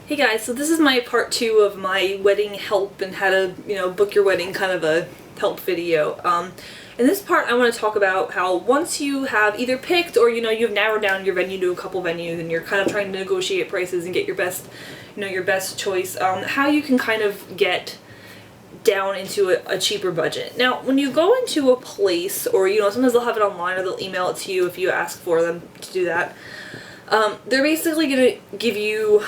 Hey guys, so this is my part 2 of my wedding help and how to, book your wedding kind of a help video. In this part I want to talk about how once you have either picked or, you've narrowed down your venue to a couple venues and you're kind of trying to negotiate prices and get your best, your best choice, how you can kind of get down into a cheaper budget. Now, when you go into a place, or, sometimes they'll have it online or they'll email it to you if you ask for them to do that, they're basically going to give you...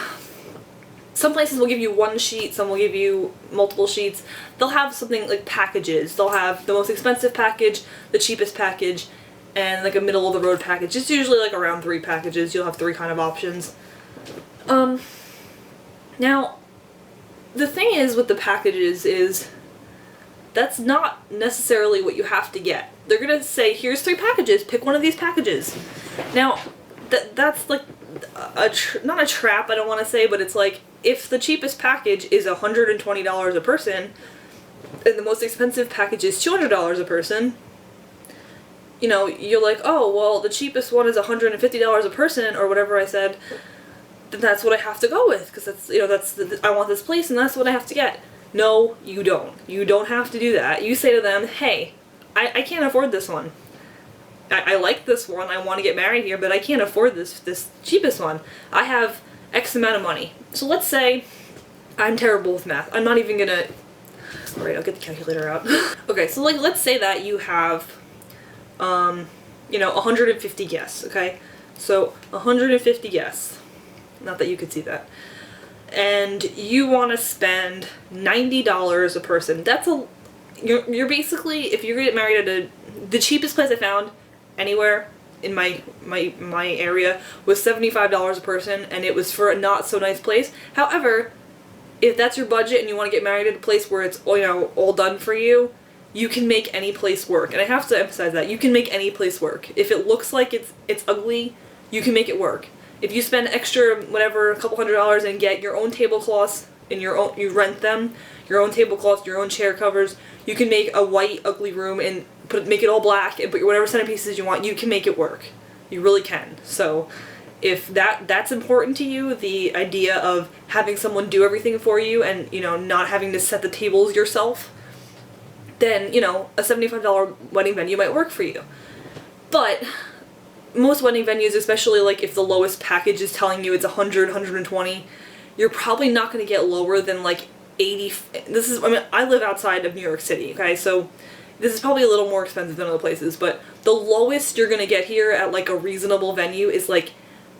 Some places will give you one sheet, some will give you multiple sheets. They'll have something like packages. They'll have the most expensive package, the cheapest package, and like a middle of the road package. It's usually like around 3 packages. You'll have 3 kind of options. Now, the thing is with the packages is that's not necessarily what you have to get. They're gonna say, here's 3 packages, pick one of these packages. Now, that's like not a trap, I don't want to say, but it's like, if the cheapest package is $120 a person, and the most expensive package is $200 a person, you're like, oh, well, the cheapest one is $150 a person, or whatever I said, then that's what I have to go with, because that's, I want this place, and that's what I have to get. No, you don't. You don't have to do that. You say to them, hey, I can't afford this one. I like this one, I want to get married here, but I can't afford this cheapest one. I have X amount of money. So let's say I'm terrible with math. I'm not even gonna... Alright, I'll get the calculator out. Okay, so like let's say that you have 150 guests, okay? So 150 guests. Not that you could see that. And you want to spend $90 a person. That's a... You're basically, if you're gonna get married at the cheapest place I found anywhere in my area was $75 a person, and it was for a not so nice place. However, if that's your budget and you want to get married at a place where it's all done for you, you can make any place work. And I have to emphasize that you can make any place work. If it looks like it's ugly, you can make it work. If you spend extra whatever, a couple $100 and get your own tablecloths and you rent them, your own tablecloths, your own chair covers, you can make a white ugly room and make it all black and put whatever centerpieces you want. You can make it work. You really can. So if that's important to you, the idea of having someone do everything for you and not having to set the tables yourself, then a $75 wedding venue might work for you. But most wedding venues, especially like if the lowest package is telling you it's 100, 120, you're probably not going to get lower than like 80. I live outside of New York City, okay, so this is probably a little more expensive than other places, but the lowest you're gonna get here at like a reasonable venue is like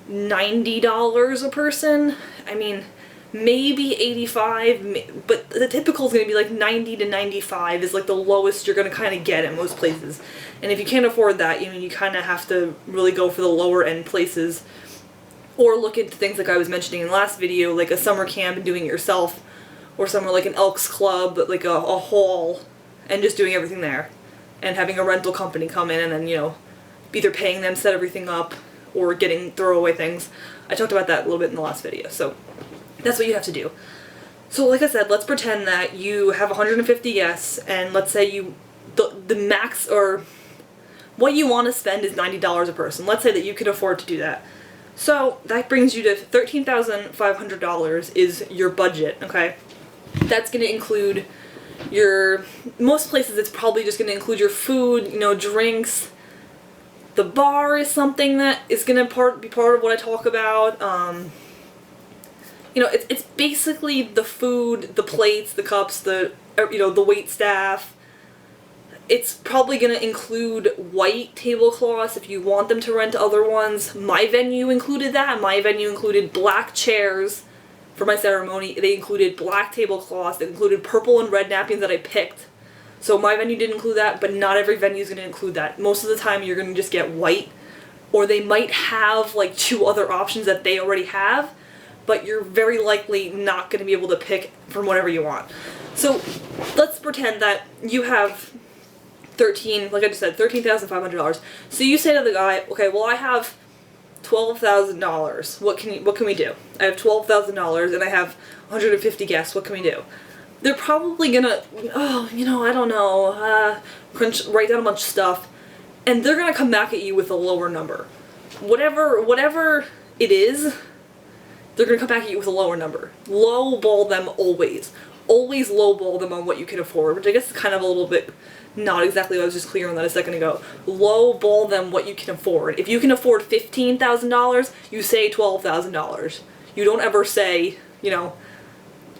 $90 a person. I mean, maybe 85, but the typical is gonna be like 90 to 95 is like the lowest you're gonna kind of get at most places. And if you can't afford that, you kind of have to really go for the lower end places, or look into things like I was mentioning in the last video, like a summer camp and doing it yourself, or somewhere like an Elks Club, like a hall, and just doing everything there, and having a rental company come in and then, either paying them, set everything up, or getting throwaway things. I talked about that a little bit in the last video, so that's what you have to do. So like I said, let's pretend that you have 150 guests, and let's say the max, or what you want to spend is $90 a person. Let's say that you can afford to do that. So that brings you to $13,500 is your budget, okay? That's going to include most places it's probably just going to include your food, drinks. The bar is something that is going to be part of what I talk about. It's basically the food, the plates, the cups, the wait staff. It's probably going to include white tablecloths if you want them to rent other ones. My venue included that. My venue included black chairs. For my ceremony, they included black tablecloths, they included purple and red napkins that I picked. So my venue didn't include that, but not every venue is going to include that. Most of the time you're going to just get white, or they might have like 2 other options that they already have, but you're very likely not going to be able to pick from whatever you want. So let's pretend that you have like I just said, $13,500. So you say to the guy, okay, well I have $12,000. What can we do? I have $12,000 and I have 150 guests. What can we do? They're probably gonna, I don't know, write down a bunch of stuff, and they're gonna come back at you with a lower number. Whatever it is, they're going to come back at you with a lower number. Lowball them always. Always lowball them on what you can afford, which I guess is kind of a little bit not exactly what I was just clear on that a second ago. Lowball them what you can afford. If you can afford $15,000, you say $12,000. You don't ever say, you know,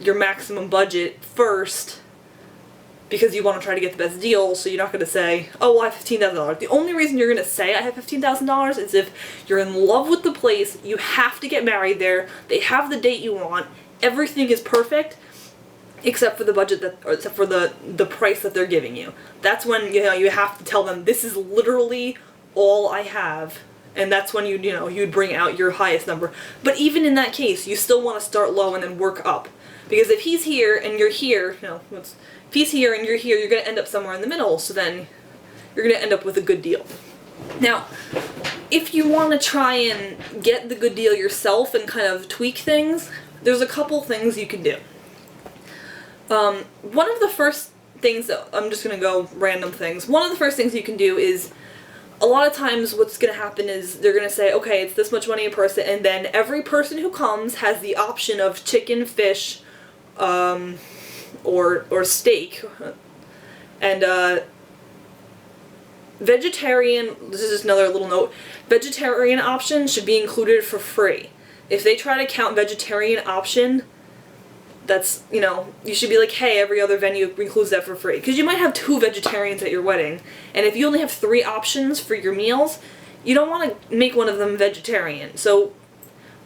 your maximum budget first because you want to try to get the best deal, so you're not going to say, oh, well, I have $15,000. The only reason you're going to say I have $15,000 is if you're in love with the place, you have to get married there, they have the date you want, everything is perfect, except for the budget that, or except for the price that they're giving you. That's when, you know, you have to tell them, this is literally all I have, and that's when you'd bring out your highest number. But even in that case, you still want to start low and then work up. Because if he's here and you're here, if he's here and you're here, you're going to end up somewhere in the middle, so then you're going to end up with a good deal. Now, if you want to try and get the good deal yourself and kind of tweak things, there's a couple things you can do. One of the first things that, I'm just going to go random things, one of the first things you can do is, a lot of times what's going to happen is they're going to say, okay, it's this much money a person, and then every person who comes has the option of chicken, fish, or steak, and vegetarian, this is just another little note, vegetarian option should be included for free. If they try to count vegetarian option, that's, you should be like, hey, every other venue includes that for free. Because you might have 2 vegetarians at your wedding, and if you only have 3 options for your meals, you don't want to make one of them vegetarian. So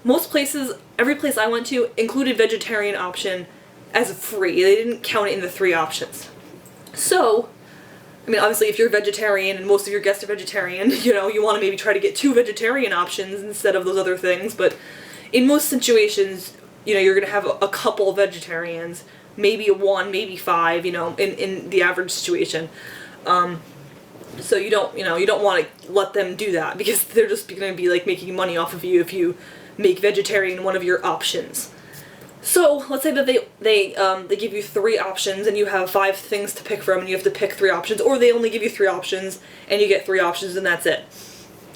most places, every place I went to, included vegetarian option as free. They didn't count it in the 3 options. So, I mean, obviously if you're vegetarian and most of your guests are vegetarian, you want to maybe try to get 2 vegetarian options instead of those other things, but in most situations, you're going to have a couple vegetarians, maybe 1, maybe 5, in the average situation. So you don't want to let them do that, because they're just going to be like making money off of you if you make vegetarian one of your options. So let's say that they give you 3 options and you have 5 things to pick from and you have to pick 3 options, or they only give you 3 options and you get 3 options and that's it.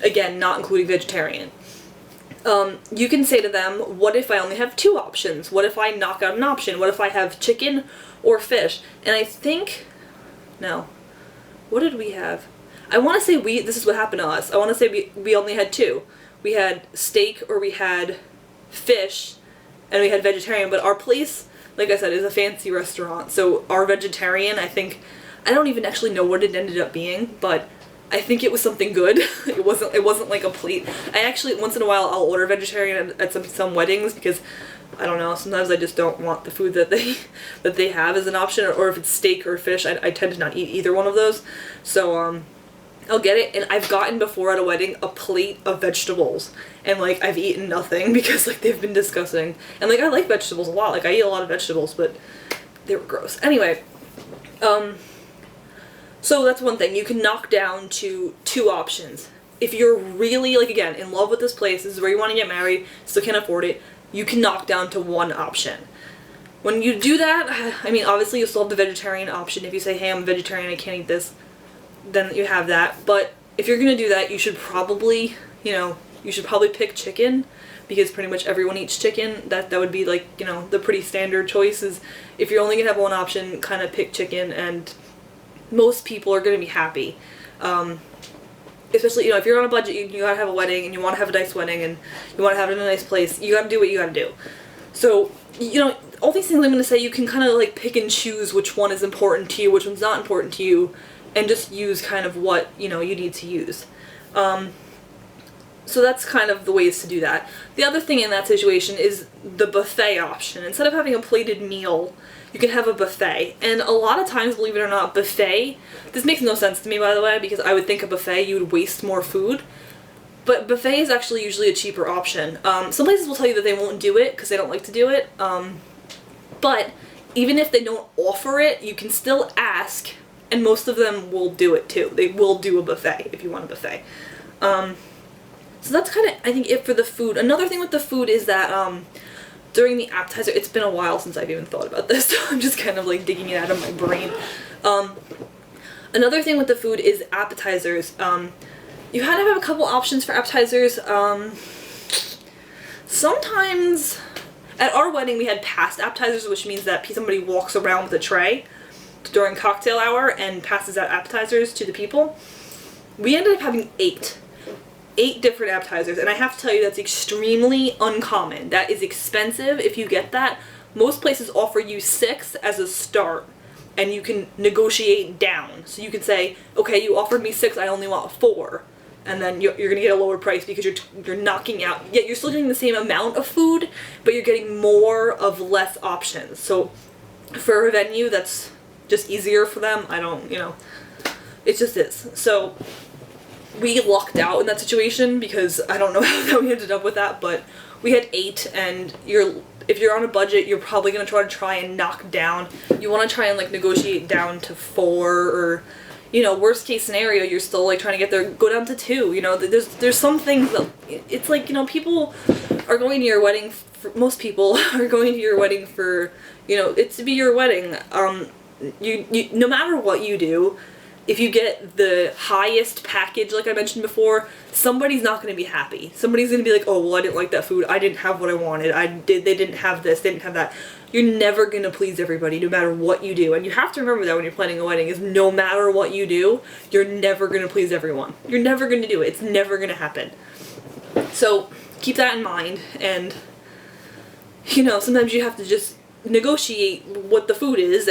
Again, not including vegetarian. You can say to them, what if I only have 2 options? What if I knock out an option? What if I have chicken or fish? And I think, no, what did we have? I want to say this is what happened to us. I want to say we only had 2. We had steak or we had fish and we had vegetarian, but our place, like I said, is a fancy restaurant. So our vegetarian, I don't even actually know what it ended up being, but I think it was something good. It wasn't like a plate. I actually, once in a while, I'll order vegetarian at some weddings because, I don't know, sometimes I just don't want the food that they have as an option, or if it's steak or fish, I tend to not eat either one of those. So, I'll get it, and I've gotten before at a wedding a plate of vegetables, and like I've eaten nothing because like they've been disgusting. And like I like vegetables a lot, like I eat a lot of vegetables, but they were gross. Anyway, so that's one thing. You can knock down to 2 options. If you're really, like, again, in love with this place, this is where you want to get married, still can't afford it, you can knock down to 1 option. When you do that, I mean, obviously you still have the vegetarian option. If you say, hey, I'm a vegetarian, I can't eat this, then you have that. But if you're going to do that, you should probably, pick chicken, because pretty much everyone eats chicken. That would be, like, the pretty standard choice is, if you're only going to have 1 option, kind of pick chicken, and most people are going to be happy. Especially, if you're on a budget, you gotta have a wedding, and you want to have a nice wedding, and you want to have it in a nice place, you gotta do what you gotta do. So, all these things I'm going to say, you can kind of, like, pick and choose which one is important to you, which one's not important to you, and just use kind of what, you need to use. So that's kind of the ways to do that. The other thing in that situation is the buffet option. Instead of having a plated meal, you can have a buffet. And a lot of times, believe it or not, buffet, this makes no sense to me, by the way, because I would think a buffet, you would waste more food. But buffet is actually usually a cheaper option. Some places will tell you that they won't do it because they don't like to do it. But even if they don't offer it, you can still ask, and most of them will do it too. They will do a buffet if you want a buffet. So that's kind of, I think, it for the food. Another thing with the food is that during the appetizer, it's been a while since I've even thought about this, so I'm just kind of like digging it out of my brain. Another thing with the food is appetizers. You kind of have a couple options for appetizers. Sometimes At our wedding, we had past appetizers, which means that somebody walks around with a tray during cocktail hour and passes out appetizers to the people. We ended up having 8 different appetizers, and I have to tell you, that's extremely uncommon. That is expensive if you get that. Most places offer you 6 as a start, and you can negotiate down. So you can say, okay, you offered me 6, I only want 4. And then you're going to get a lower price because you're knocking out, yet you're still getting the same amount of food, but you're getting more of less options. So for a venue, that's just easier for them. I don't, it just is. So we lucked out in that situation because I don't know how we ended up with that, but we had 8, and if you're on a budget, you're probably going to try and knock down. You want to try and negotiate down to 4, or worst case scenario, you're still trying to get there, go down to 2. There's some things that it's people are going to your wedding. Most people are going to your wedding for it to be your wedding. You no matter what you do, if you get the highest package, like I mentioned before, somebody's not going to be happy. Somebody's going to be like, oh, well, I didn't like that food. I didn't have what I wanted. They didn't have this. They didn't have that. You're never going to please everybody, no matter what you do. And you have to remember that when you're planning a wedding, is no matter what you do, you're never going to please everyone. You're never going to do it. It's never going to happen. So keep that in mind. And, sometimes you have to just negotiate what the food is,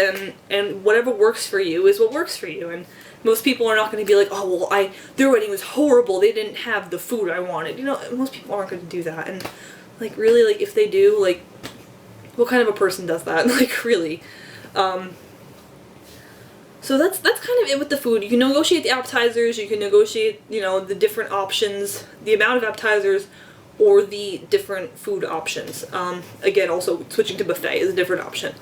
and whatever works for you is what works for you. And most people are not going to be like, oh, well, their wedding was horrible, they didn't have the food I wanted. Most people aren't going to do that. And really, if they do, what kind of a person does that? Really. So that's kind of it with the food. You can negotiate the appetizers, you can negotiate, the different options, the amount of appetizers, or the different food options. Again, also switching to buffet is a different option.